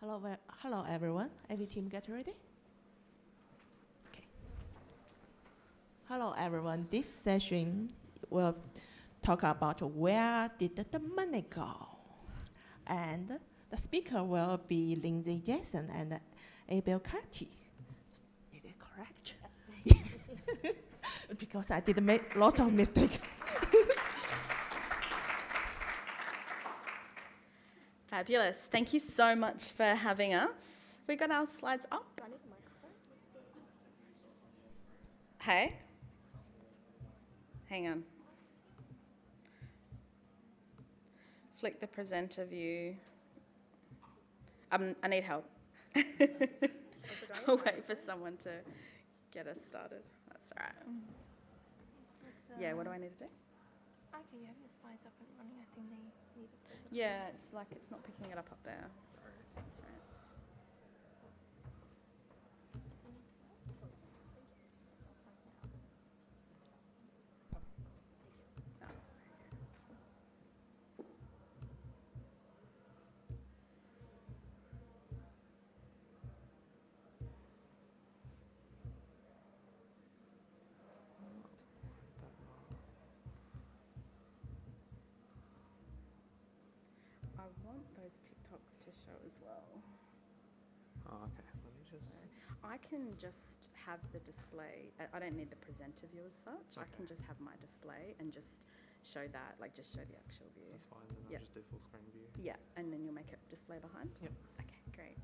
Hello everyone. Every team get ready? Okay. Hello everyone. This session will talk about where did the money go? And the speaker will be Lyndsey Jackson and Abel Carty. Is it correct? Yes. Because I did make lots of mistakes. Fabulous. Thank you so much for having us. We got our slides up. Do I need a microphone? Hey? Hang on. Flick the presenter view. I need help. I'll wait for someone to get us started. That's all right. Yeah, what do I need to do? Okay, you have your slides up and running. I think they need it. Yeah, it's like it's not picking it up there. Sorry. That's all right. I want those TikToks to show as well. Oh, okay. Let me just. I can just have the display. I don't need the presenter view as such. Okay. I can just have my display and just show that, like just show the actual view. That's fine. Then Yep. I'll just do full screen view. Yeah, and then you'll make it display behind? Yep. Okay, great.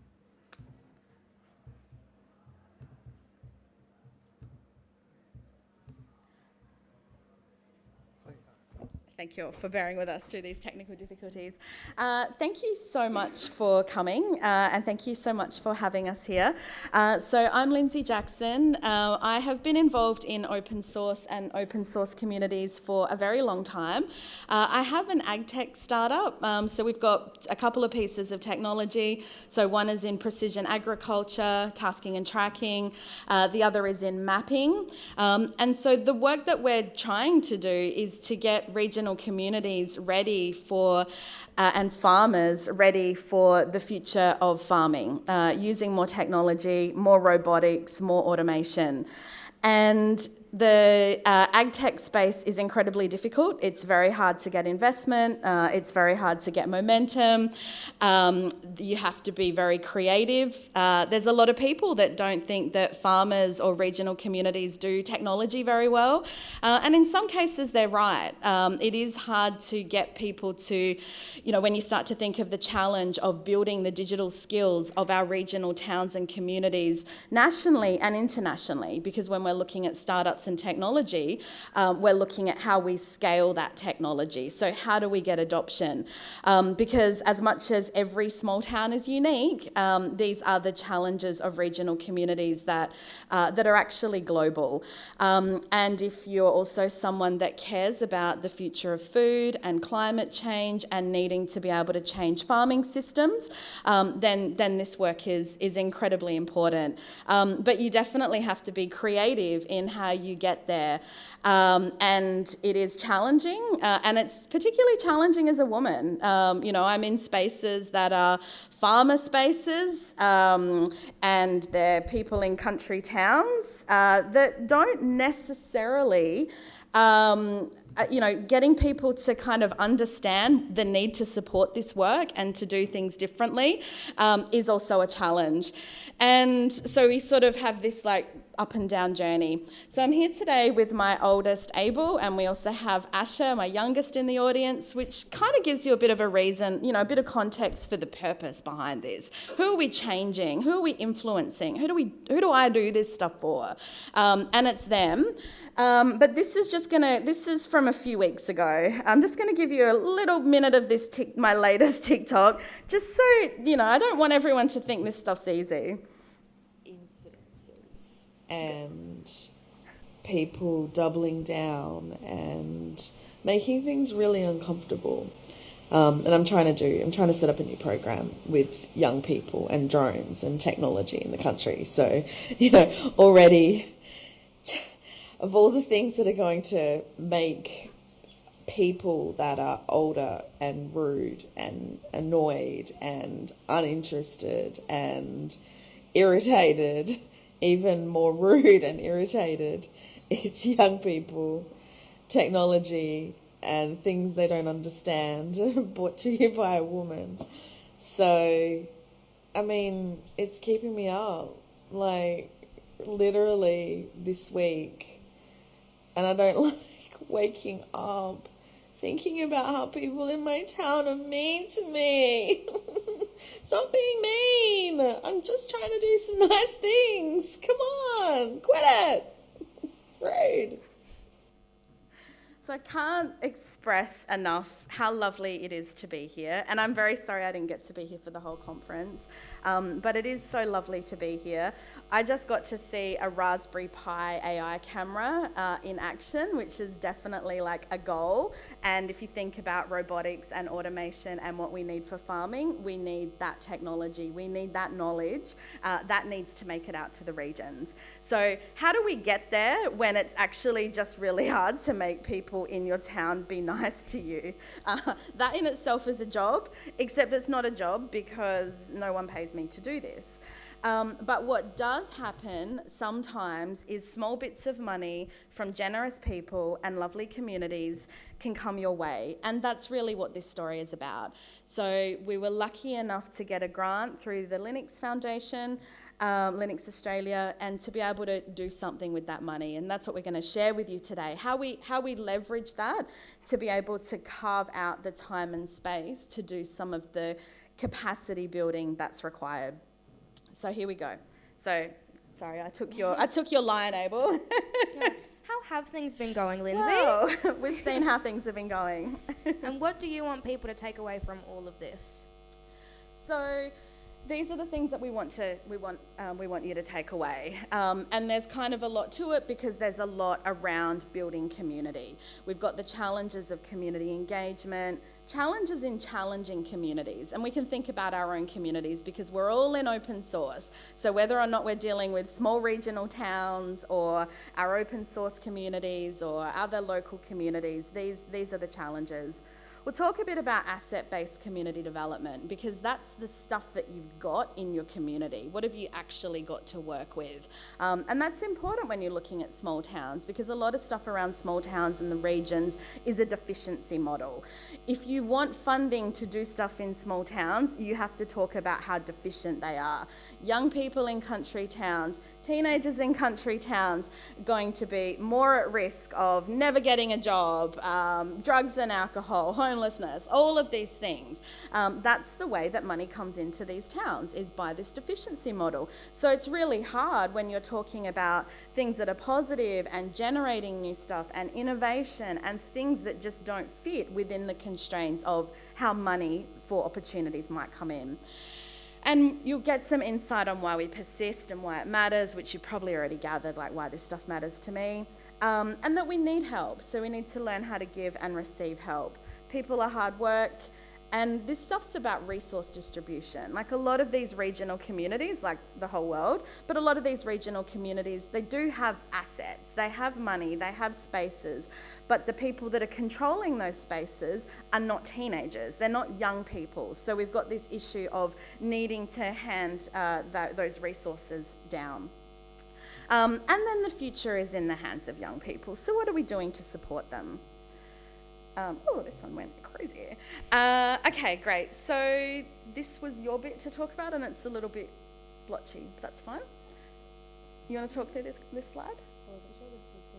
Thank you all for bearing with us through these technical difficulties. Thank you so much for coming and thank you so much for having us here. So I'm Lyndsey Jackson. I have been involved in open source and open source communities for a very long time. I have an ag tech startup, so we've got a couple of pieces of technology. So one is in precision agriculture, tasking and tracking. The other is in mapping. And so the work that we're trying to do is to get regional communities ready for and farmers ready for the future of farming, using more technology, more robotics, more automation. And the ag tech space is incredibly difficult. It's very hard to get investment. It's very hard to get momentum. You have to be very creative. There's a lot of people that don't think that farmers or regional communities do technology very well. And in some cases, they're right. It is hard to get people to, when you start to think of the challenge of building the digital skills of our regional towns and communities nationally and internationally, because when we're looking at startups and technology, we're looking at how we scale that technology. So how do we get adoption? Because as much as every small town is unique, these are the challenges of regional communities that are actually global. And if you're also someone that cares about the future of food and climate change and needing to be able to change farming systems, then this work is incredibly important. But you definitely have to be creative in how you get there. And it is challenging, and it's particularly challenging as a woman. I'm in spaces that are farmer spaces, and they're people in country towns that don't necessarily getting people to kind of understand the need to support this work and to do things differently is also a challenge. And so we sort of have this up and down journey. So I'm here today with my oldest Abel, and we also have Asher, my youngest, in the audience, which kind of gives you a bit of a reason, a bit of context for the purpose behind this. Who are we changing? Who are we influencing? Who do I do this stuff for? And it's them. But this is from a few weeks ago. I'm just going to give you a little minute of this my latest TikTok, just so, I don't want everyone to think this stuff's easy. Incidences and people doubling down and making things really uncomfortable. And I'm trying to set up a new program with young people and drones and technology in the country. So, already of all the things that are going to make people that are older and rude and annoyed and uninterested and irritated, even more rude and irritated. It's young people, technology, and things they don't understand brought to you by a woman. So, I mean, it's keeping me up, like, literally this week. And I don't like waking up thinking about how people in my town are mean to me. Stop being mean. I'm just trying to do some nice things. Come on, quit it. Rude. So I can't express enough how lovely it is to be here. And I'm very sorry I didn't get to be here for the whole conference. But it is so lovely to be here. I just got to see a Raspberry Pi AI camera in action, which is definitely like a goal. And if you think about robotics and automation and what we need for farming, we need that technology. We need that knowledge that needs to make it out to the regions. So how do we get there when it's actually just really hard to make people in your town be nice to you? That in itself is a job, except it's not a job because no one pays me to do this. But what does happen sometimes is small bits of money from generous people and lovely communities can come your way. And that's really what this story is about. So we were lucky enough to get a grant through the Linux Foundation, Linux Australia, and to be able to do something with that money. And that's what we're going to share with you today, how we leverage that to be able to carve out the time and space to do some of the capacity building that's required. So here we go. So, sorry, I took your line, Abel. Yeah. How have things been going, Lyndsey? Well, we've seen how things have been going. And what do you want people to take away from all of this? So these are the things that we want you to take away. And there's kind of a lot to it because there's a lot around building community. We've got the challenges of community engagement, challenges in challenging communities. And we can think about our own communities because we're all in open source. So whether or not we're dealing with small regional towns or our open source communities or other local communities, these are the challenges. We'll talk a bit about asset-based community development because that's the stuff that you've got in your community. What have you actually got to work with? And that's important when you're looking at small towns because a lot of stuff around small towns and the regions is a deficiency model. If you want funding to do stuff in small towns, you have to talk about how deficient they are. Young people in country towns, teenagers in country towns going to be more at risk of never getting a job, drugs and alcohol, homelessness, all of these things. That's the way that money comes into these towns, is by this deficiency model. So it's really hard when you're talking about things that are positive and generating new stuff and innovation and things that just don't fit within the constraints of how money for opportunities might come in. And you'll get some insight on why we persist and why it matters, which you probably already gathered, like why this stuff matters to me. And that we need help, so we need to learn how to give and receive help. People are hard work, and this stuff's about resource distribution. Like a lot of these regional communities, like the whole world, but a lot of these regional communities, they do have assets, they have money, they have spaces, but the people that are controlling those spaces are not teenagers, they're not young people. So we've got this issue of needing to hand those resources down. And then the future is in the hands of young people. So what are we doing to support them? Oh, this one went crazy. Okay, great. So this was your bit to talk about, and it's a little bit blotchy, but that's fine. You want to talk through this slide?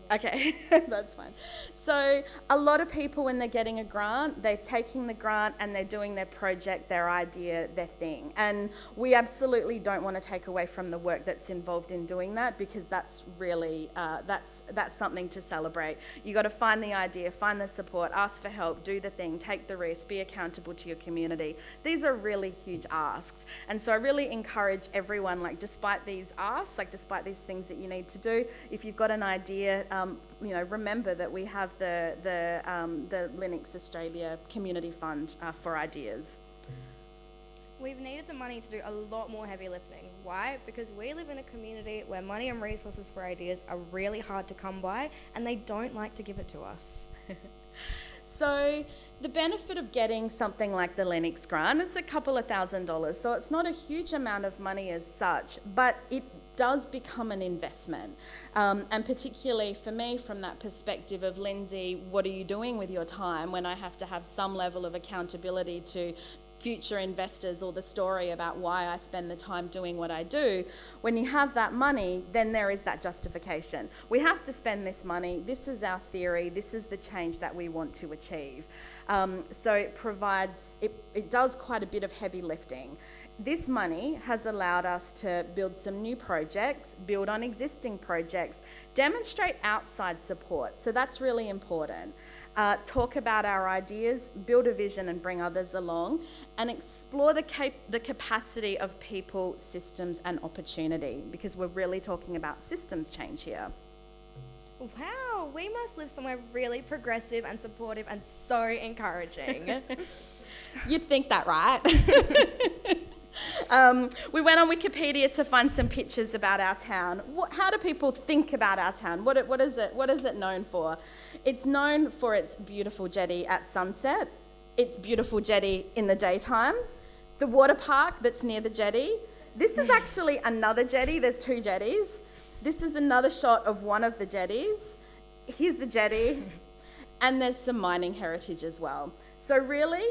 Okay, that's fine. So a lot of people, when they're getting a grant, they're taking the grant and they're doing their project, their idea, their thing. And we absolutely don't want to take away from the work that's involved in doing that, because that's really, that's something to celebrate. You got to find the idea, find the support, ask for help, do the thing, take the risk, be accountable to your community. These are really huge asks. And so I really encourage everyone, like despite these asks, like despite these things that you need to do, if you've got an idea, remember that we have the Linux Australia Community Fund for ideas. We've needed the money to do a lot more heavy lifting. Why? Because we live in a community where money and resources for ideas are really hard to come by, and they don't like to give it to us. So the benefit of getting something like the Linux grant is a couple of $1,000s. So it's not a huge amount of money as such, but it does become an investment. And particularly for me, from that perspective of, Lyndsey, what are you doing with your time, when I have to have some level of accountability to future investors, or the story about why I spend the time doing what I do. When you have that money, then there is that justification. We have to spend this money. This is our theory. This is the change that we want to achieve. So it does quite a bit of heavy lifting. This money has allowed us to build some new projects, build on existing projects, demonstrate outside support. So that's really important. Talk about our ideas, build a vision and bring others along, and explore the capacity of people, systems and opportunity, because we're really talking about systems change here. Wow, we must live somewhere really progressive and supportive and so encouraging. You'd think that, right? We went on Wikipedia to find some pictures about our town. How do people think about our town? What is it known for? It's known for its beautiful jetty at sunset, its beautiful jetty in the daytime, the water park that's near the jetty. This is actually another jetty. There's two jetties. This is another shot of one of the jetties. Here's the jetty. And there's some mining heritage as well. So we're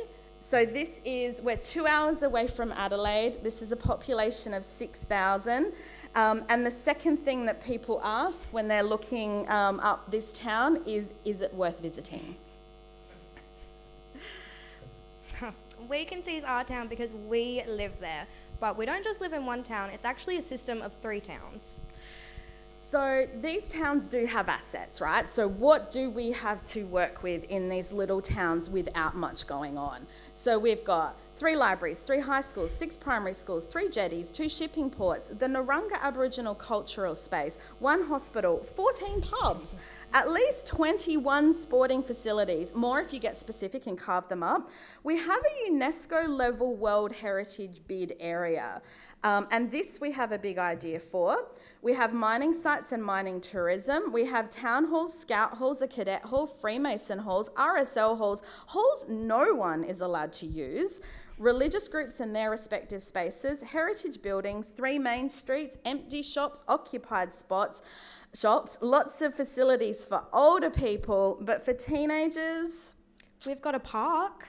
2 hours away from Adelaide. This is a population of 6,000. And the second thing that people ask when they're looking up this town is it worth visiting? We can tease our town because we live there. But we don't just live in one town. It's actually a system of 3 towns. So these towns do have assets, right? So what do we have to work with in these little towns without much going on? So we've got 3 libraries, 3 high schools, 6 primary schools, 3 jetties, 2 shipping ports, the Narungga Aboriginal Cultural Space, 1 hospital, 14 pubs, at least 21 sporting facilities, more if you get specific and carve them up. We have a UNESCO level World Heritage bid area. And this we have a big idea for. We have mining sites and mining tourism. We have town halls, scout halls, a cadet hall, Freemason halls, RSL halls, halls no one is allowed to use, religious groups and their respective spaces, heritage buildings, 3 main streets, empty shops, occupied shops, lots of facilities for older people, but for teenagers, We've got a park.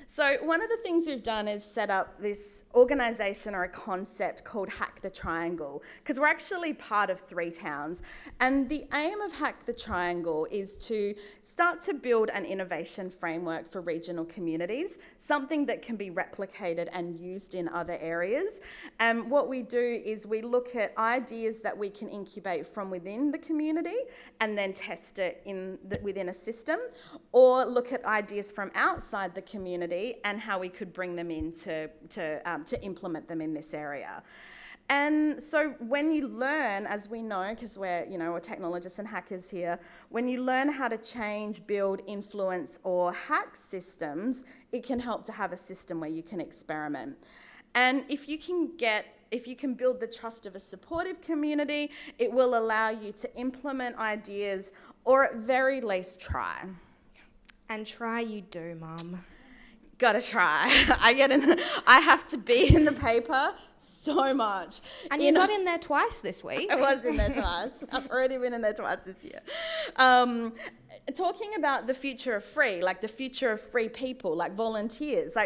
So one of the things we've done is set up this organisation or a concept called Hack the Triangle, because we're actually part of 3 towns. And the aim of Hack the Triangle is to start to build an innovation framework for regional communities, something that can be replicated and used in other areas. And what we do is we look at ideas that we can incubate from within the community and then test it within a system, or look at ideas from outside the community and how we could bring them in to implement them in this area. And so when you learn, as we know, because we're technologists and hackers here, when you learn how to change, build, influence, or hack systems, it can help to have a system where you can experiment. And if you can build the trust of a supportive community, it will allow you to implement ideas, or at very least try. And try you do, Mum. Gotta try. I have to be in the paper so much. And you got in there twice this week. I was in there twice. I've already been in there twice this year. Talking about the future of free, like the future of free people, like volunteers,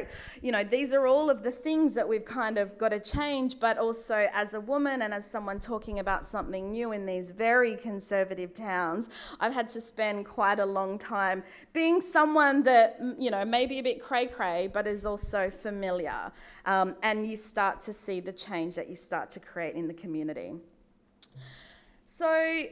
these are all of the things that we've kind of got to change, but also as a woman and as someone talking about something new in these very conservative towns, I've had to spend quite a long time being someone that, may be a bit cray-cray, but is also familiar. And you start to see the change that you start to create in the community. So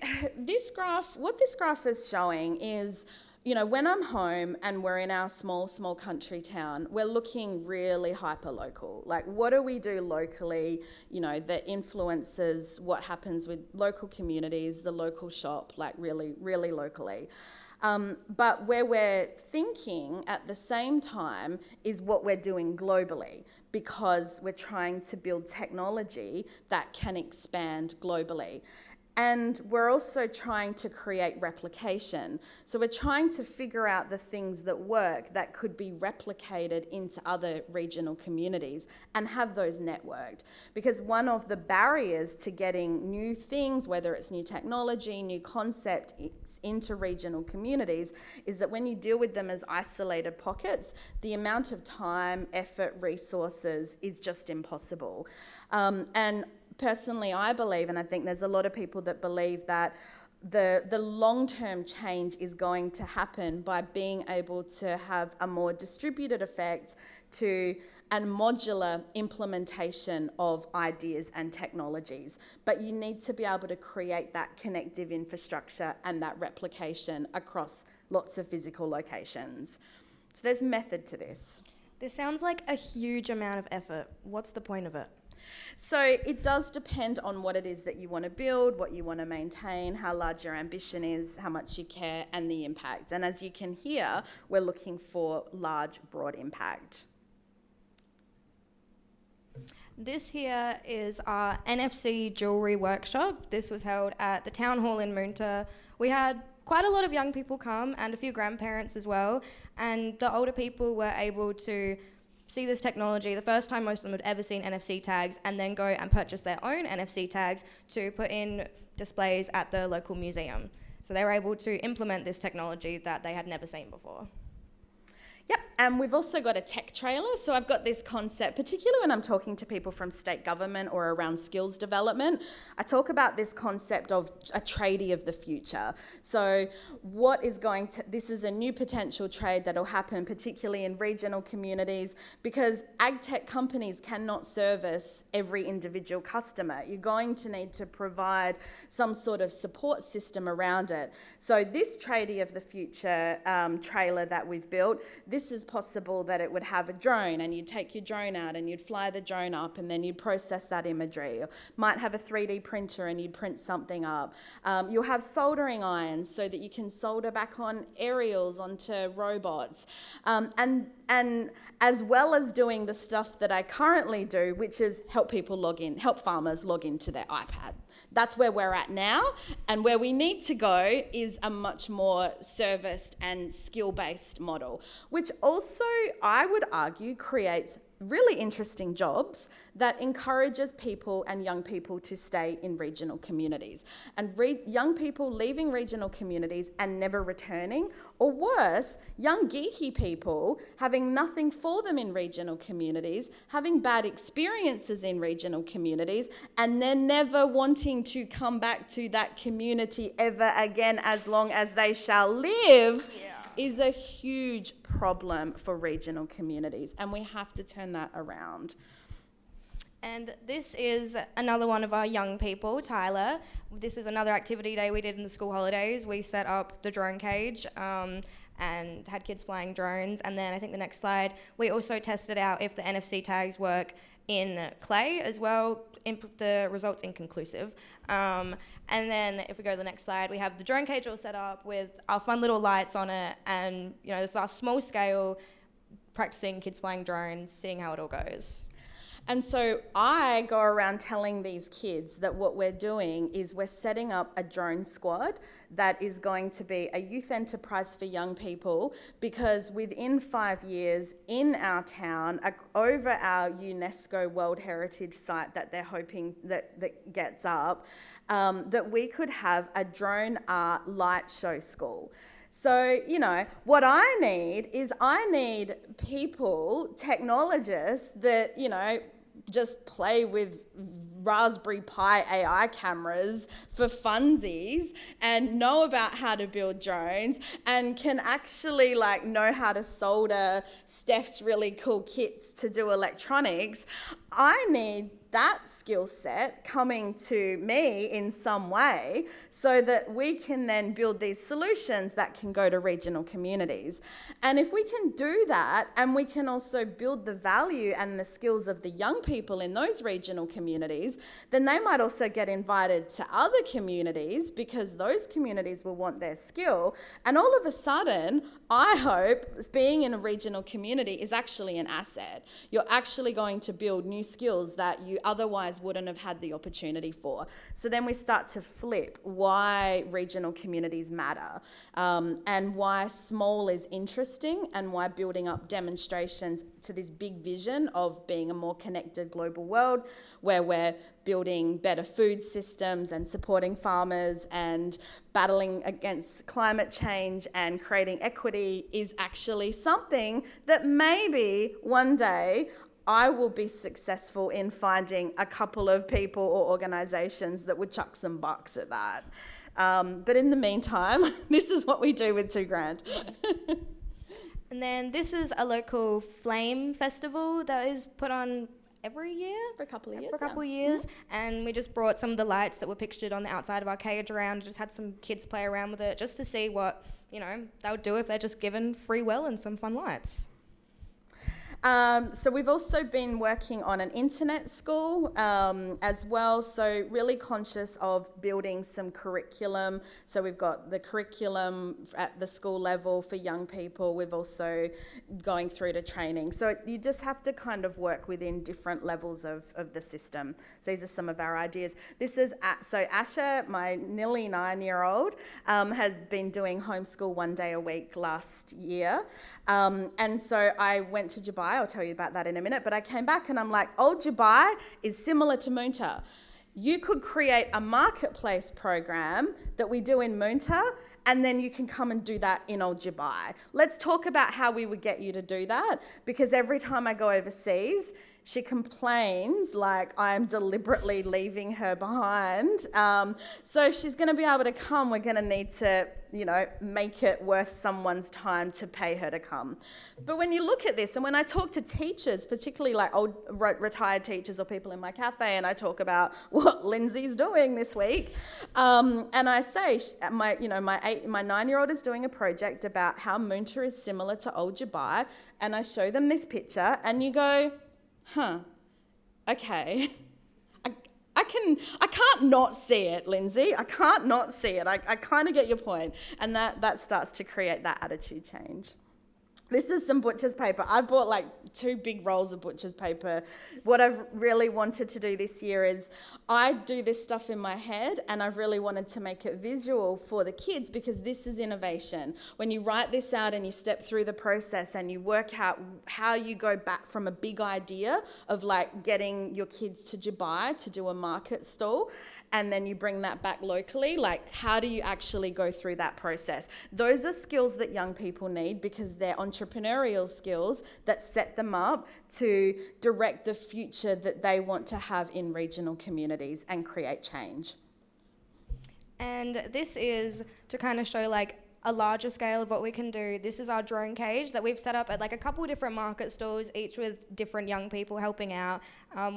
what this graph is showing is, when I'm home and we're in our small country town, we're looking really hyper-local. Like, what do we do locally, that influences what happens with local communities, the local shop, like really, really locally. But where we're thinking at the same time is what we're doing globally, because we're trying to build technology that can expand globally. And we're also trying to create replication. So we're trying to figure out the things that work that could be replicated into other regional communities and have those networked. Because one of the barriers to getting new things, whether it's new technology, new concept into regional communities, is that when you deal with them as isolated pockets, the amount of time, effort, resources is just impossible. And personally, I believe, and I think there's a lot of people that believe that the long-term change is going to happen by being able to have a more distributed effect to and modular implementation of ideas and technologies. But you need to be able to create that connective infrastructure and that replication across lots of physical locations. So there's method to this. This sounds like a huge amount of effort. What's the point of it? So it does depend on what it is that you want to build, what you want to maintain, how large your ambition is, how much you care, and the impact. And as you can hear, we're looking for large, broad impact. This here is our NFC jewellery workshop. This was held at the Town Hall in Moonta. We had quite a lot of young people come and a few grandparents as well. And the older people were able to see this technology, the first time most of them had ever seen NFC tags, and then go and purchase their own NFC tags to put in displays at the local museum. So they were able to implement this technology that they had never seen before. Yep, and we've also got a tech trailer. So I've got this concept, particularly when I'm talking to people from state government or around skills development, I talk about this concept of a tradie of the future. So what is this is a new potential trade that'll happen, particularly in regional communities, because ag tech companies cannot service every individual customer. You're going to need to provide some sort of support system around it. So this tradie of the future trailer that we've built, this is possible that it would have a drone, and you'd take your drone out and you'd fly the drone up, and then you'd process that imagery. Or might have a 3D printer and you'd print something up. You'll have soldering irons so that you can solder back on aerials onto robots. And as well as doing the stuff that I currently do, which is help farmers log into their iPad. That's where we're at now, and where we need to go is a much more serviced and skill-based model, which also, I would argue, creates really interesting jobs that encourages people and young people to stay in regional communities. And young people leaving regional communities and never returning, or worse, young geeky people having nothing for them in regional communities, having bad experiences in regional communities, and then never wanting to come back to that community ever again as long as they shall live. Is a huge problem for regional communities, and we have to turn that around. And this is another one of our young people, Tyler. This is another activity day we did in the school holidays. We set up the drone cage and had kids flying drones. And then I think the next slide, we also tested out if the NFC tags work in clay as well. The results inconclusive. And then if we go to the next slide, we have the drone cage all set up with our fun little lights on it, and this is our small scale practicing kids flying drones, seeing how it all goes. And so I go around telling these kids that what we're doing is we're setting up a drone squad that is going to be a youth enterprise for young people, because within 5 years in our town, over our UNESCO World Heritage site that they're hoping that gets up, that we could have a drone art light show school. So, what I need people, technologists that, just play with Raspberry Pi AI cameras for funsies and know about how to build drones and can actually know how to solder Steph's really cool kits to do electronics. I need that skill set coming to me in some way so that we can then build these solutions that can go to regional communities. And if we can do that, and we can also build the value and the skills of the young people in those regional communities, then they might also get invited to other communities, because those communities will want their skill. And all of a sudden, I hope being in a regional community is actually an asset. You're actually going to build new skills that you otherwise wouldn't have had the opportunity for. So then we start to flip why regional communities matter, and why small is interesting, and why building up demonstrations to this big vision of being a more connected global world where we're building better food systems and supporting farmers and battling against climate change and creating equity is actually something that maybe one day I will be successful in finding a couple of people or organisations that would chuck some bucks at that. But in the meantime, this is what we do with $2,000. And then this is a local flame festival that is put on every year? For a couple of years. For a couple of years. And we just brought some of the lights that were pictured on the outside of our cage around, just had some kids play around with it just to see what, they would do if they're just given free will and some fun lights. So we've also been working on an internet school as well, so really conscious of building some curriculum. So we've got the curriculum at the school level for young people. We've also going through to training. So you just have to kind of work within different levels of the system. So these are some of our ideas. This is, so Asher, my nearly 9-year-old, has been doing homeschool 1 day a week last year. And so I went to Dubai. I'll tell you about that in a minute, but I came back and I'm like, Old Dubai is similar to Moonta. You could create a marketplace program that we do in Moonta, and then you can come and do that in Old Dubai. Let's talk about how we would get you to do that, because every time I go overseas, she complains like I'm deliberately leaving her behind. So if she's going to be able to come, we're going to need to, make it worth someone's time to pay her to come. But when you look at this, and when I talk to teachers, particularly like old retired teachers or people in my cafe, and I talk about what Lyndsey's doing this week, and I say, my 9-year-old is doing a project about how Moonta is similar to Old Dubai, and I show them this picture, and you go, okay. I can't not see it, Lyndsey. I can't not see it. I kind of get your point. And that starts to create that attitude change. This is some butcher's paper. I bought like 2 big rolls of butcher's paper. What I've really wanted to do this year is I do this stuff in my head, and I've really wanted to make it visual for the kids, because this is innovation. When you write this out and you step through the process and you work out how you go back from a big idea of like getting your kids to Dubai to do a market stall, and then you bring that back locally, like how do you actually go through that process? Those are skills that young people need, because they're entrepreneurial skills that set them up to direct the future that they want to have in regional communities and create change. And this is to kind of show like a larger scale of what we can do. This is our drone cage that we've set up at like a couple of different market stalls, each with different young people helping out.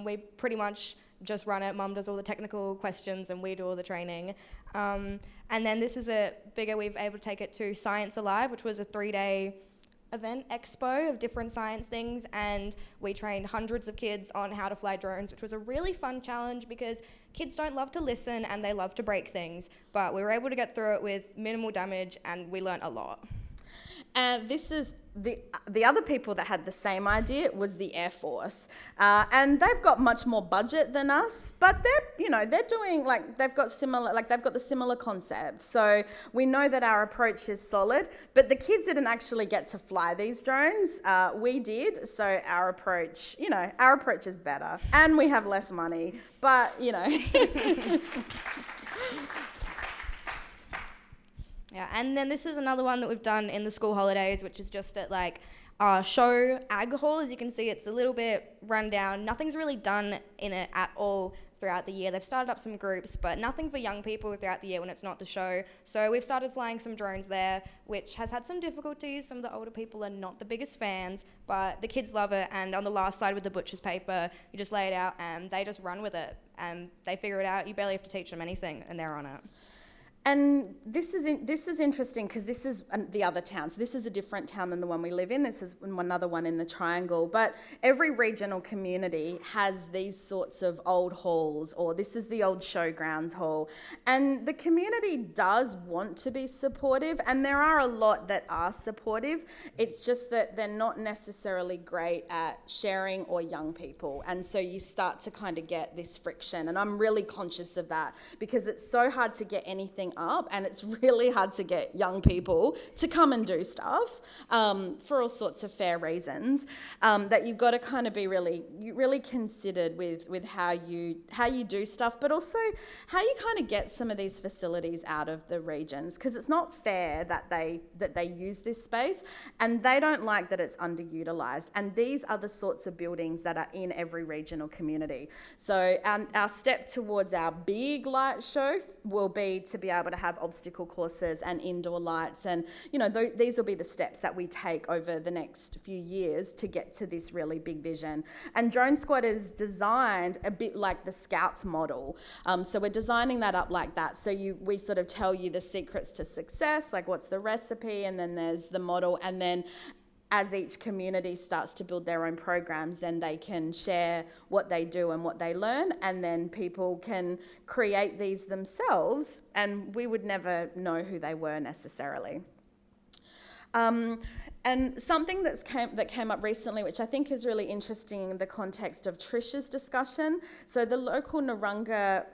We pretty much just run it. Mum does all the technical questions and we do all the training. And then this is a bigger, we've able to take it to Science Alive, which was a 3-day event expo of different science things, and we trained hundreds of kids on how to fly drones, which was a really fun challenge because kids don't love to listen and they love to break things, but we were able to get through it with minimal damage and we learnt a lot. And this is the other people that had the same idea was the Air Force, and they've got much more budget than us, but they're doing they've got the similar concept. So we know that our approach is solid, but the kids didn't actually get to fly these drones. We did, so our approach is better, and we have less money, but Yeah, and then this is another one that we've done in the school holidays, which is just at our show ag hall. As you can see, it's a little bit run down. Nothing's really done in it at all throughout the year. They've started up some groups, but nothing for young people throughout the year when it's not the show. So we've started flying some drones there, which has had some difficulties. Some of the older people are not the biggest fans, but the kids love it. And on the last slide with the butcher's paper, you just lay it out and they just run with it. And they figure it out. You barely have to teach them anything, and they're on it. And this is interesting because this is the other town. So this is a different town than the one we live in. This is another one in the Triangle. But every regional community has these sorts of old halls, or this is the old showgrounds hall. And the community does want to be supportive, and there are a lot that are supportive. It's just that they're not necessarily great at sharing or young people. And so you start to kind of get this friction. And I'm really conscious of that because it's so hard to get anything up, and it's really hard to get young people to come and do stuff for all sorts of fair reasons, that you've got to kind of be really considered with how you do stuff, but also how you kind of get some of these facilities out of the regions, because it's not fair that they use this space, and they don't like that it's underutilized. And these are the sorts of buildings that are in every regional community. So our step towards our big light show will be to be able to have obstacle courses and indoor lights, and these will be the steps that we take over the next few years to get to this really big vision. And Drone Squad is designed a bit like the Scouts model, so we're designing that up like that. So we sort of tell you the secrets to success, like what's the recipe, and then there's the model, and then as each community starts to build their own programs, then they can share what they do and what they learn, and then people can create these themselves, and we would never know who they were necessarily. And something that came up recently, which I think is really interesting in the context of Trish's discussion. So the local Narungga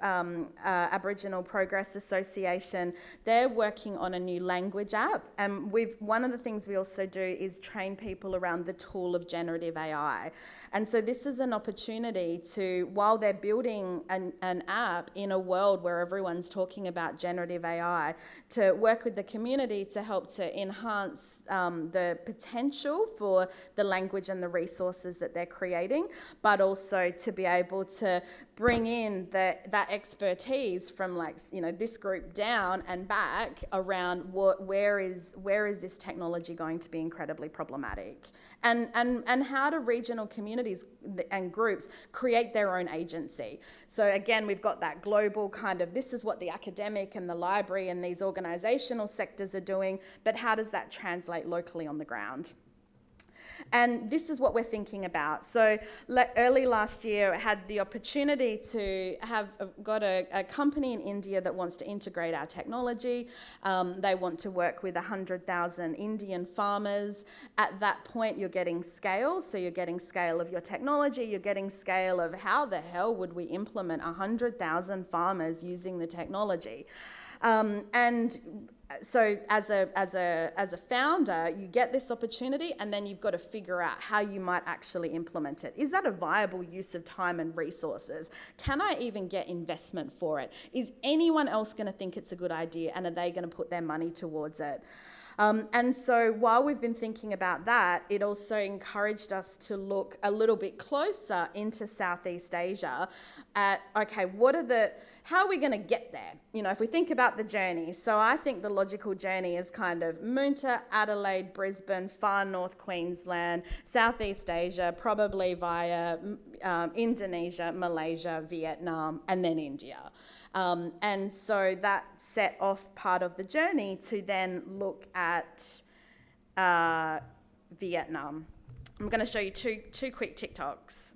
Aboriginal Progress Association, they're working on a new language app. And one of the things we also do is train people around the tool of generative AI. And so this is an opportunity to, while they're building an app in a world where everyone's talking about generative AI, to work with the community to help to enhance the potential for the language and the resources that they're creating, but also to be able to bring in that expertise from this group down and back around where is this technology going to be incredibly problematic, and how do regional communities and groups create their own agency. So again, we've got that global kind of, this is what the academic and the library and these organisational sectors are doing, but how does that translate locally on the ground? And this is what we're thinking about. So early last year, I had the opportunity to have got a company in India that wants to integrate our technology. They want to work with 100,000 Indian farmers. At that point, you're getting scale. So you're getting scale of your technology. You're getting scale of how the hell would we implement 100,000 farmers using the technology. And so as a founder, you get this opportunity, and then you've got to figure out how you might actually implement it. Is that a viable use of time and resources? Can I even get investment for it? Is anyone else going to think it's a good idea, and are they going to put their money towards it? And so while we've been thinking about that, it also encouraged us to look a little bit closer into Southeast Asia at, okay, how are we going to get there? If we think about the journey. So I think the logical journey is kind of Moonta, Adelaide, Brisbane, far north Queensland, Southeast Asia, probably via Indonesia, Malaysia, Vietnam, and then India. And so that set off part of the journey to then look at Vietnam. I'm going to show you two quick TikToks.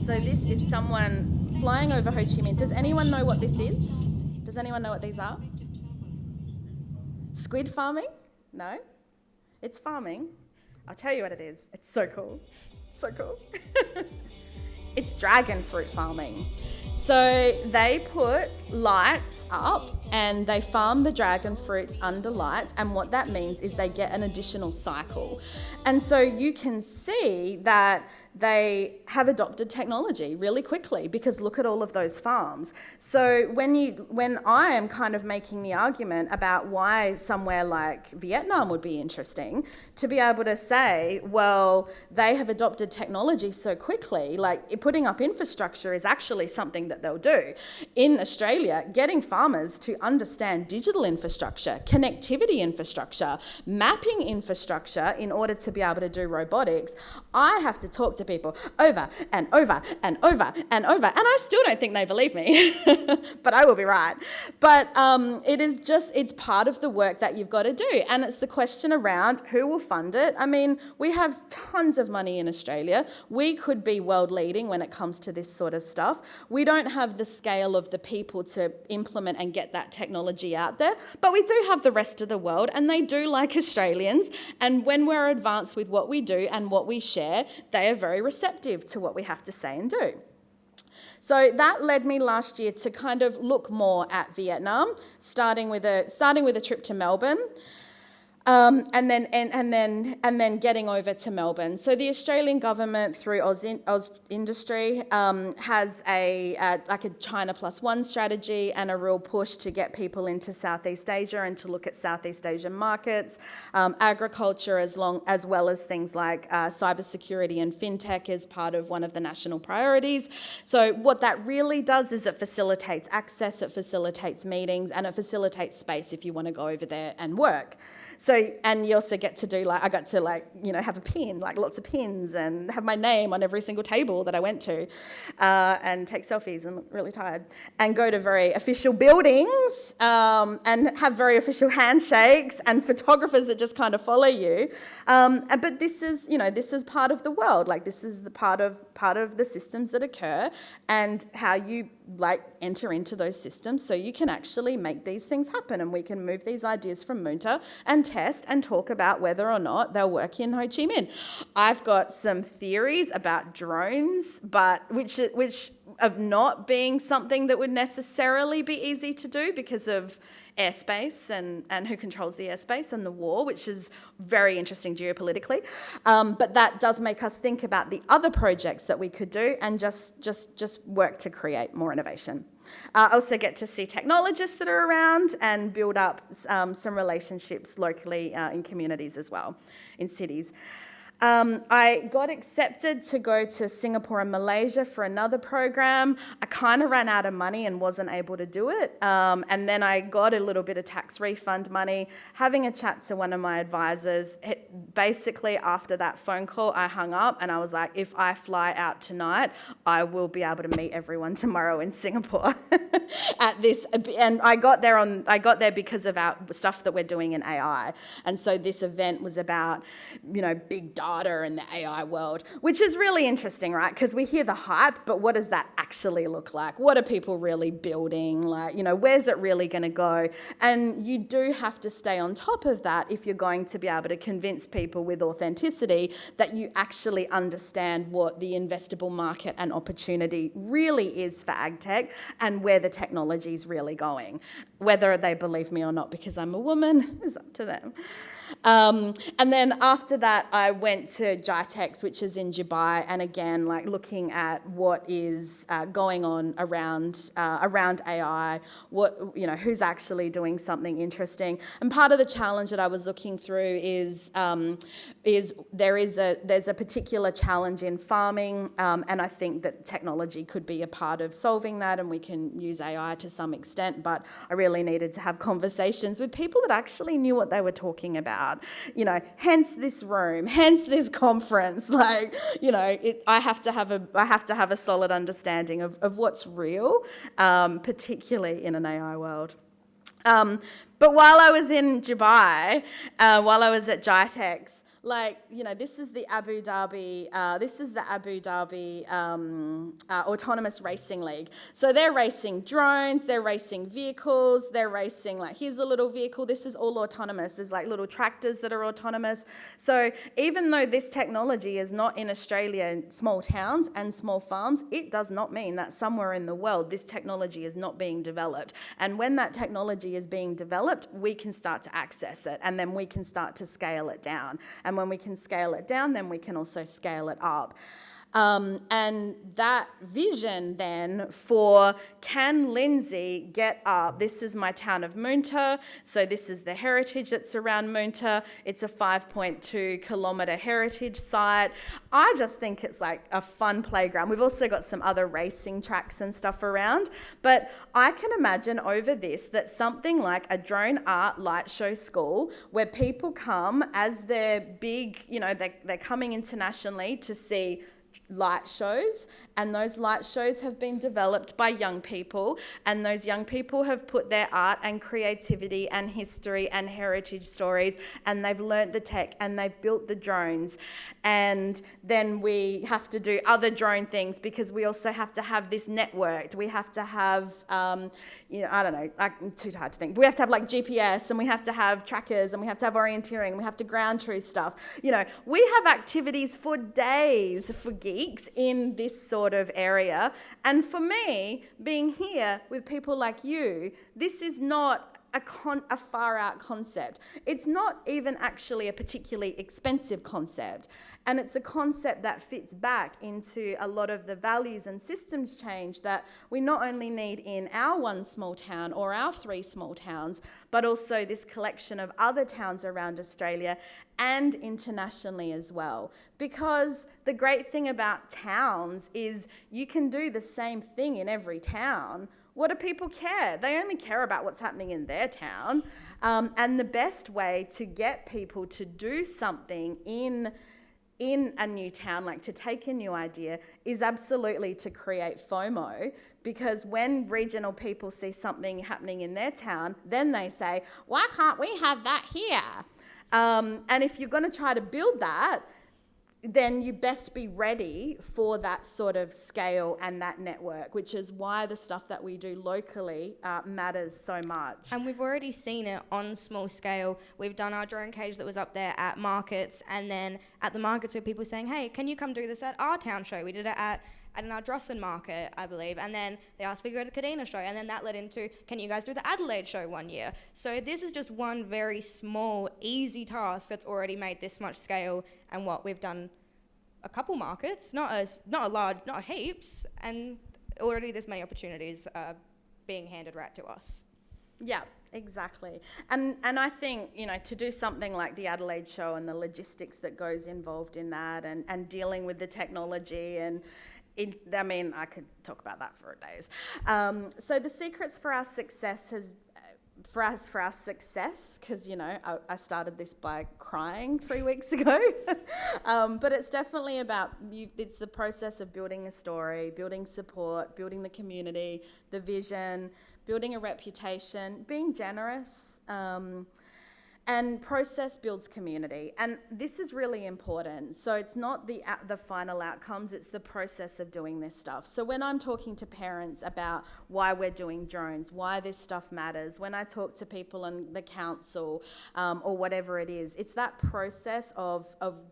So this is someone flying over Ho Chi Minh. Does anyone know what this is? Does anyone know what these are? Squid farming? No? It's farming. I'll tell you what it is. It's so cool. So cool. It's dragon fruit farming. So they put lights up and they farm the dragon fruits under lights, and what that means is they get an additional cycle. And so you can see that they have adopted technology really quickly, because look at all of those farms. So when I am kind of making the argument about why somewhere like Vietnam would be interesting, to be able to say, well, they have adopted technology so quickly, like putting up infrastructure is actually something that they'll do. In Australia, getting farmers to understand digital infrastructure, connectivity infrastructure, mapping infrastructure in order to be able to do robotics, I have to talk to people over and over and over and over. And I still don't think they believe me, but I will be right. But it's part of the work that you've got to do. And it's the question around who will fund it. I mean, we have tons of money in Australia. We could be world leading when it comes to this sort of stuff. We don't have the scale of the people to implement and get that technology out there, but we do have the rest of the world, and they do like Australians. And when we're advanced with what we do and what we share, they are very receptive to what we have to say and do. So that led me last year to kind of look more at Vietnam, starting with a trip to Melbourne. And then getting over to Melbourne. So the Australian government through Oz Industry has a China +1 strategy and a real push to get people into Southeast Asia and to look at Southeast Asian markets, agriculture as well as things like cybersecurity and fintech is part of one of the national priorities. So what that really does is it facilitates access, it facilitates meetings, and it facilitates space if you want to go over there and work. So, and you also get to do I got to have a pin, lots of pins, and have my name on every single table that I went to, and take selfies and look really tired, and go to very official buildings, and have very official handshakes and photographers that just kind of follow you. But this is part of the world. This is the part of the systems that occur, and how you enter into those systems so you can actually make these things happen, and we can move these ideas from Munta and test and talk about whether or not they'll work in Ho Chi Minh. I've got some theories about drones, but which of not being something that would necessarily be easy to do because of airspace and who controls the airspace and the war, which is very interesting geopolitically. But that does make us think about the other projects that we could do and just work to create more innovation. I also get to see technologists that are around and build up some relationships locally in communities as well, in cities. I got accepted to go to Singapore and Malaysia for another program. I kind of ran out of money and wasn't able to do it. And then I got a little bit of tax refund money. Having a chat to one of my advisors, basically after that phone call, I hung up and I was like, if I fly out tonight, I will be able to meet everyone tomorrow in Singapore at this. And I got there because of our stuff that we're doing in AI. And so this event was about, big data and the AI world, which is really interesting, right? Because we hear the hype, but what does that actually look like? What are people really building? Where's it really going to go? And you do have to stay on top of that if you're going to be able to convince people with authenticity that you actually understand what the investable market and opportunity really is for agtech and where the technology is really going. Whether they believe me or not because I'm a woman is up to them. And then after that, I went to GITEX, which is in Dubai, and again, looking at what is going on around AI, who's actually doing something interesting. And part of the challenge that I was looking through is there's a particular challenge in farming, and I think that technology could be a part of solving that, and we can use AI to some extent. But I really needed to have conversations with people that actually knew what they were talking about. Hence this room, hence this conference. I have to have a solid understanding of what's real, particularly in an AI world. But while I was in Dubai, while I was at GITEX, this is the Abu Dhabi Autonomous Racing League. So they're racing drones, they're racing vehicles, they're racing here's a little vehicle. This is all autonomous. There's little tractors that are autonomous. So even though this technology is not in Australia in small towns and small farms, it does not mean that somewhere in the world this technology is not being developed. And when that technology is being developed, we can start to access it, and then we can start to scale it down. And when we can scale it down, then we can also scale it up. And that vision then for can Lyndsey get up, this is my town of Munta, so this is the heritage that's around Munta, it's a 5.2 kilometre heritage site. I just think it's a fun playground. We've also got some other racing tracks and stuff around, but I can imagine over this that something like a drone art light show school where people come as they're big, they're coming internationally to see light shows, and those light shows have been developed by young people, and those young people have put their art and creativity and history and heritage stories, and they've learnt the tech and they've built the drones. And then we have to do other drone things because we also have to have this networked. We have to have, I don't know, too hard to think. We have to have like GPS, and we have to have trackers, and we have to have orienteering, and we have to ground truth stuff. We have activities for days for geeks in this sort of area. And for me, being here with people like you, this is not a far out concept. It's not even actually a particularly expensive concept. And it's a concept that fits back into a lot of the values and systems change that we not only need in our one small town or our 3 small towns, but also this collection of other towns around Australia and internationally as well. Because the great thing about towns is you can do the same thing in every town. What do people care? They only care about what's happening in their town. And the best way to get people to do something in a new town, like to take a new idea, is absolutely to create FOMO. Because when regional people see something happening in their town, then they say, why can't we have that here? And if you're going to try to build that, then you best be ready for that sort of scale and that network, which is why the stuff that we do locally matters so much. And we've already seen it on small scale. We've done our drone cage that was up there at markets, and then at the markets where people saying, hey, can you come do this at our town show? We did it at an Ardrossan market, I believe, and then they asked me to go to the Kadina show, and then that led into, can you guys do the Adelaide show one year? So this is just one very small, easy task that's already made this much scale, and what we've done a couple markets, not a large, not heaps, and already this many opportunities being handed right to us. Yeah, exactly. And I think, to do something like the Adelaide show and the logistics that goes involved in that, and dealing with the technology and I could talk about that for days. So the secrets for our success because I started this by crying 3 weeks ago, but it's definitely about it's the process of building a story, building support, building the community, the vision, building a reputation, being generous. And process builds community, and this is really important. So it's not the final outcomes, it's the process of doing this stuff. So when I'm talking to parents about why we're doing drones, why this stuff matters, when I talk to people in the council or whatever it is, it's that process of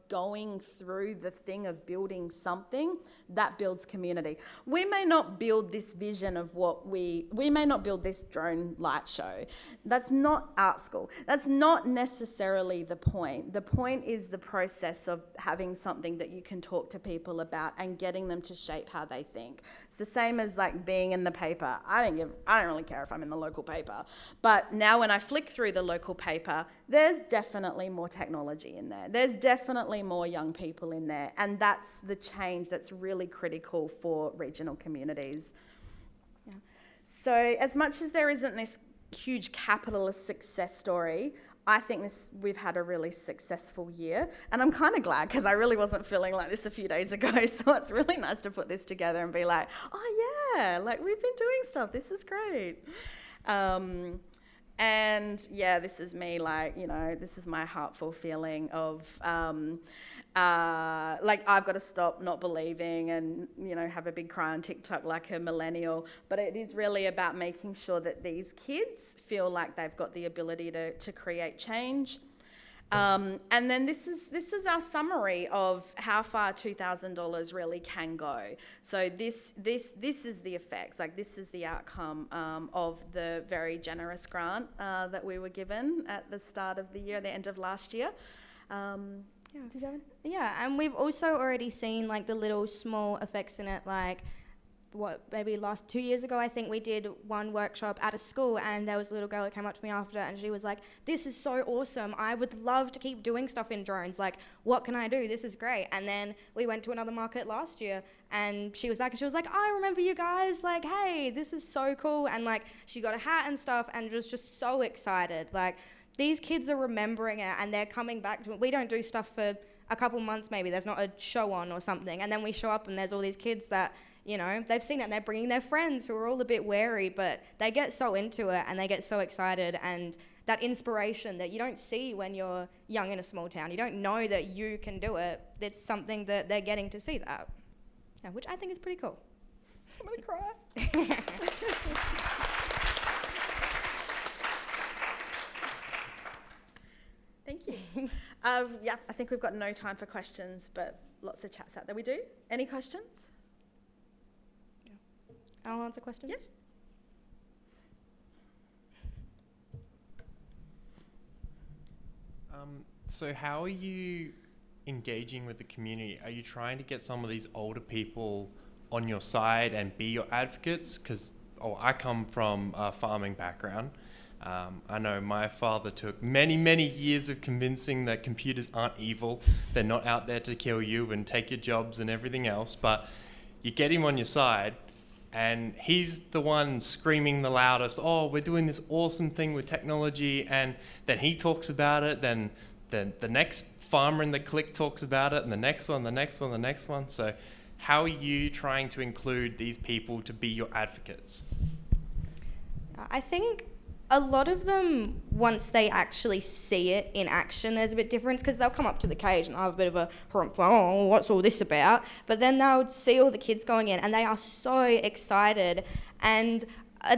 going through the thing of building something that builds community. We may not build this vision of what we may not build this drone light show. That's not art school. That's not necessarily the point. The point is the process of having something that you can talk to people about and getting them to shape how they think. It's the same as like being in the paper. I don't really care if I'm in the local paper. But now when I flick through the local paper, there's definitely more technology in there. There's definitely more young people in there. And that's the change that's really critical for regional communities. Yeah. So as much as there isn't this huge capitalist success story, I think we've had a really successful year, and I'm kind of glad because I really wasn't feeling like this a few days ago, so it's really nice to put this together and be like, oh yeah, like we've been doing stuff, this is great. And yeah, this is me, like, this is my heartful feeling of like I've got to stop not believing and, have a big cry on TikTok like a millennial. But it is really about making sure that these kids feel like they've got the ability to create change. And then this is our summary of how far $2,000 really can go. So this is the effects, like this is the outcome of the very generous grant that we were given at the start of the year, the end of last year. Yeah. Did you have anything? Yeah, and we've also already seen like the little small effects in it, like maybe 2 years ago, I think we did one workshop at a school, and there was a little girl that came up to me after, and she was like, this is so awesome, I would love to keep doing stuff in drones, like what can I do, this is great. And then we went to another market last year, and she was back and she was like, I remember you guys, like, hey, this is so cool. And like she got a hat and stuff and was just so excited. Like these kids are remembering it and they're coming back to it. We don't do stuff for a couple months maybe there's not a show on or something, and then we show up and there's all these kids that, you know, they've seen it and they're bringing their friends who are all a bit wary, but they get so into it and they get so excited, and that inspiration that you don't see when you're young in a small town. You don't know that you can do it. It's something that they're getting to see that, yeah, which I think is pretty cool. I'm going to cry. Thank you. Yeah, I think we've got no time for questions, but lots of chats out there. We do? Any questions? I'll answer questions. Yeah. So how are you engaging with the community? Are you trying to get some of these older people on your side and be your advocates? Because I come from a farming background. I know my father took many, many years of convincing that computers aren't evil. They're not out there to kill you and take your jobs and everything else. But you get him on your side, and he's the one screaming the loudest, oh, we're doing this awesome thing with technology, and then he talks about it, then the next farmer in the clique talks about it, and the next one, the next one, the next one. So how are you trying to include these people to be your advocates? I think a lot of them, once they actually see it in action, there's a bit difference, because they'll come up to the cage and have a bit of a oh, what's all this about? But then they'll see all the kids going in and they are so excited. And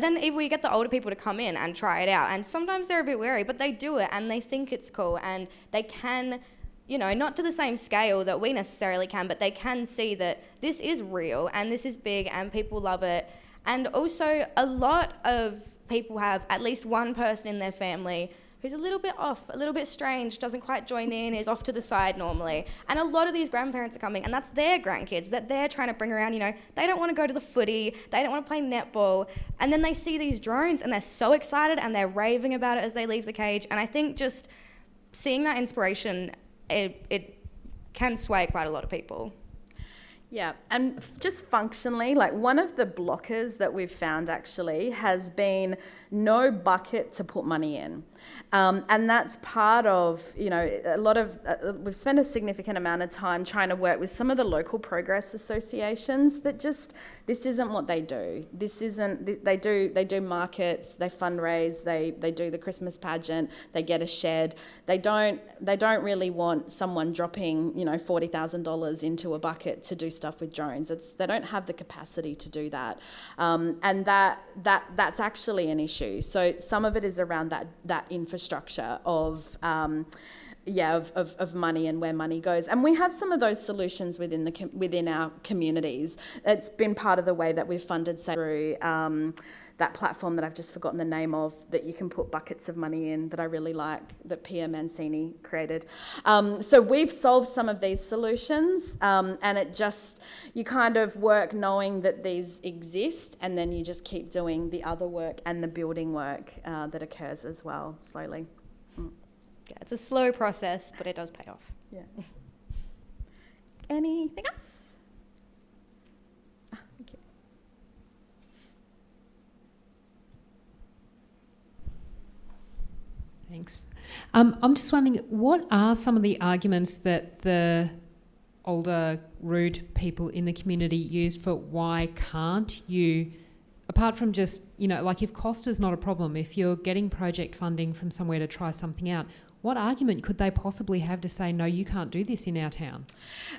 then even we get the older people to come in and try it out. And sometimes they're a bit wary, but they do it and they think it's cool, and they can, you know, not to the same scale that we necessarily can, but they can see that this is real and this is big and people love it. And also a lot of people have at least one person in their family who's a little bit off, a little bit strange, doesn't quite join in, is off to the side normally. And a lot of these grandparents are coming, and that's their grandkids that they're trying to bring around. You know, they don't want to go to the footy, they don't want to play netball, and then they see these drones and they're so excited and they're raving about it as they leave the cage. And I think just seeing that inspiration, it can sway quite a lot of people. Yeah, and just functionally, like one of the blockers that we've found actually has been no bucket to put money in. And that's part of, you know, a lot of, we've spent a significant amount of time trying to work with some of the local progress associations that just, this isn't what they do. This isn't, they do markets, they fundraise, they do the Christmas pageant, they get a shed. They don't really want someone dropping, you know, $40,000 into a bucket to do stuff with drones. They don't have the capacity to do that, and that's actually an issue. So some of it is around that infrastructure of money and where money goes, and we have some of those solutions within our communities. It's been part of the way that we've funded, say, through that platform that I've just forgotten the name of, that you can put buckets of money in, that I really like, that Pia Mancini created. So we've solved some of these solutions, and it just, you kind of work knowing that these exist, and then you just keep doing the other work and the building work that occurs as well, slowly. Yeah, it's a slow process, but it does pay off. Yeah. Anything else? Thank you. Thanks. I'm just wondering, what are some of the arguments that the older, rude people in the community use for why can't you, apart from just, you know, like if cost is not a problem, if you're getting project funding from somewhere to try something out, what argument could they possibly have to say, no, you can't do this in our town?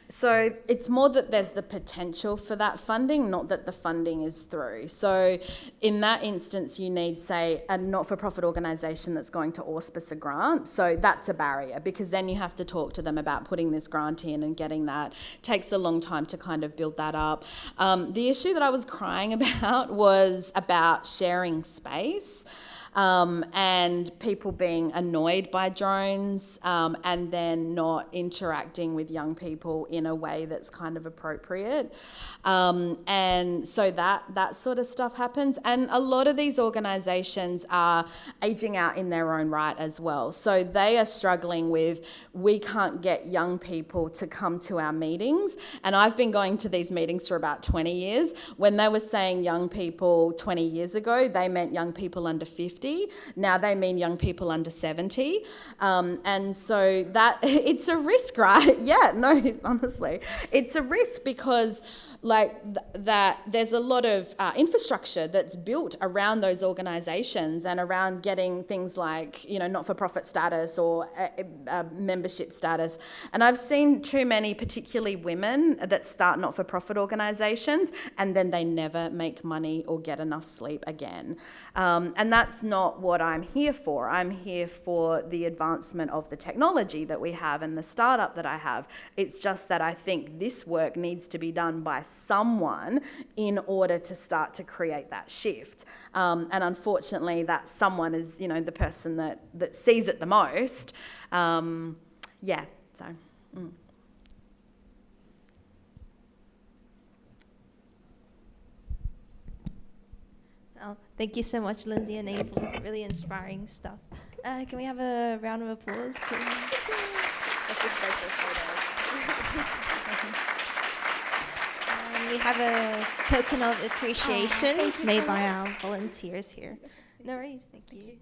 So it's more that there's the potential for that funding, not that the funding is through. So in that instance, you need, say, a not-for-profit organisation that's going to auspice a grant. So that's a barrier, because then you have to talk to them about putting this grant in and getting that. It takes a long time to kind of build that up. The issue that I was crying about was about sharing space. And people being annoyed by drones, and then not interacting with young people in a way that's kind of appropriate. And so that sort of stuff happens. And a lot of these organisations are ageing out in their own right as well. So they are struggling with, we can't get young people to come to our meetings. And I've been going to these meetings for about 20 years. When they were saying young people 20 years ago, they meant young people under 50. 50. Now they mean young people under 70. And so that it's a risk, right? Yeah, no, honestly. It's a risk because that there's a lot of infrastructure that's built around those organisations and around getting things like, not-for-profit status or membership status. And I've seen too many, particularly women, that start not-for-profit organisations and then they never make money or get enough sleep again. And that's not what I'm here for. I'm here for the advancement of the technology that we have and the startup that I have. It's just that I think this work needs to be done by someone in order to start to create that shift. And unfortunately, that someone is, the person that sees it the most. Oh, thank you so much, Lyndsey and Abel. Really inspiring stuff. Can we have a round of applause? We have a token of appreciation made by our volunteers here. No worries, thank you.